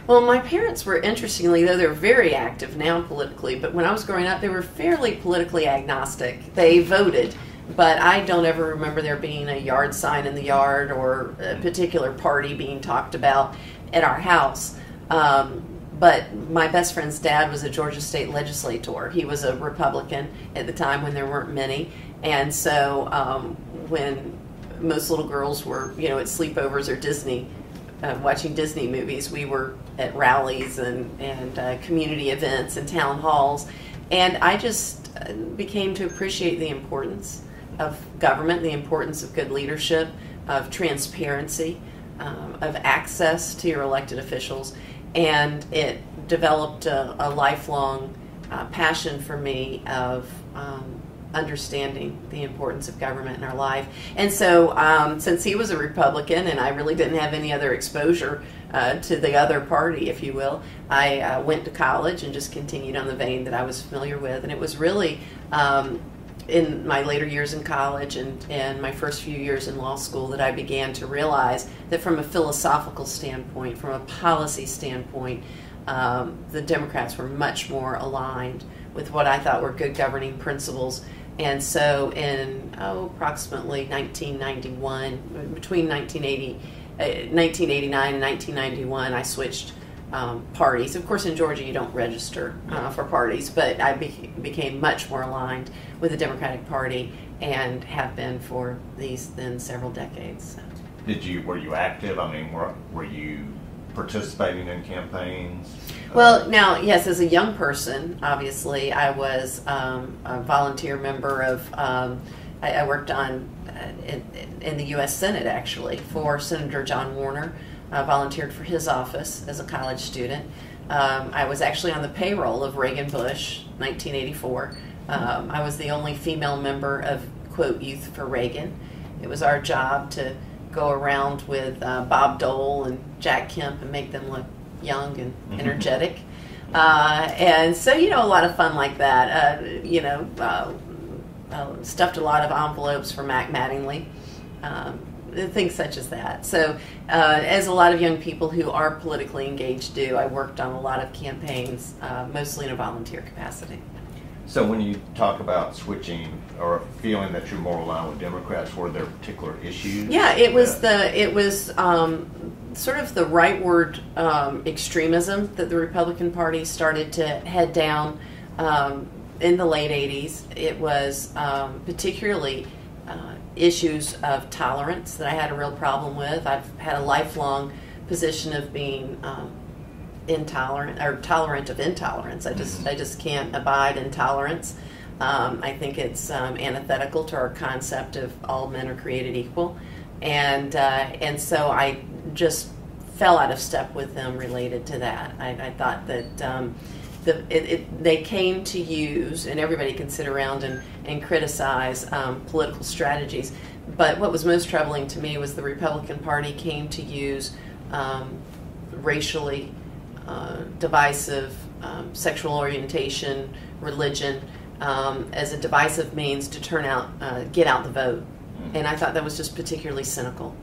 Well, my parents were, interestingly, though they're very active now politically, but when I was growing up, they were fairly politically agnostic. They voted, but I don't ever remember there being a yard sign in the yard or a particular party being talked about at our house. But my best friend's dad was a Georgia state legislator. He was a Republican at the time when there weren't many. And so when most little girls were, you know, at sleepovers or Disney, watching Disney movies, we were at rallies and community events and town halls. And I just became to appreciate the importance of government, the importance of good leadership, of transparency, of access to your elected officials. And it developed a lifelong passion for me of understanding the importance of government in our life. And so since he was a Republican and I really didn't have any other exposure to the other party, if you will, I went to college and just continued on the vein that I was familiar with. And it was really in my later years in college and my first few years in law school that I began to realize that from a philosophical standpoint, from a policy standpoint, the Democrats were much more aligned with what I thought were good governing principles. And so in approximately 1991, between 1989 and 1991, I switched parties. Of course, in Georgia, you don't register for parties, but I became much more aligned with the Democratic Party and have been for these then several decades. So. Were you active? I mean, were you participating in campaigns? Well, now, yes, as a young person, obviously, I was a volunteer member of, I worked on in the U.S. Senate, actually, for Senator John Warner. I volunteered for his office as a college student. I was actually on the payroll of Reagan-Bush, 1984. I was the only female member of, quote, Youth for Reagan. It was our job to go around with Bob Dole and Jack Kemp and make them look young and energetic. And so, you know, a lot of fun like that. Stuffed a lot of envelopes for Mac Mattingly. Things such as that. So, as a lot of young people who are politically engaged do, I worked on a lot of campaigns, mostly in a volunteer capacity. So when you talk about switching or feeling that you're more aligned with Democrats, were there particular issues? Yeah, it was sort of the rightward extremism that the Republican Party started to head down in the late 80s. It was particularly issues of tolerance that I had a real problem with. I've had a lifelong position of being intolerant or tolerant of intolerance. I just can't abide intolerance. I think it's antithetical to our concept of all men are created equal, and so I just fell out of step with them related to that. I thought that they came to use, and everybody can sit around and criticize political strategies, but what was most troubling to me was the Republican Party came to use racially divisive sexual orientation, religion, as a divisive means to get out the vote. And I thought that was just particularly cynical.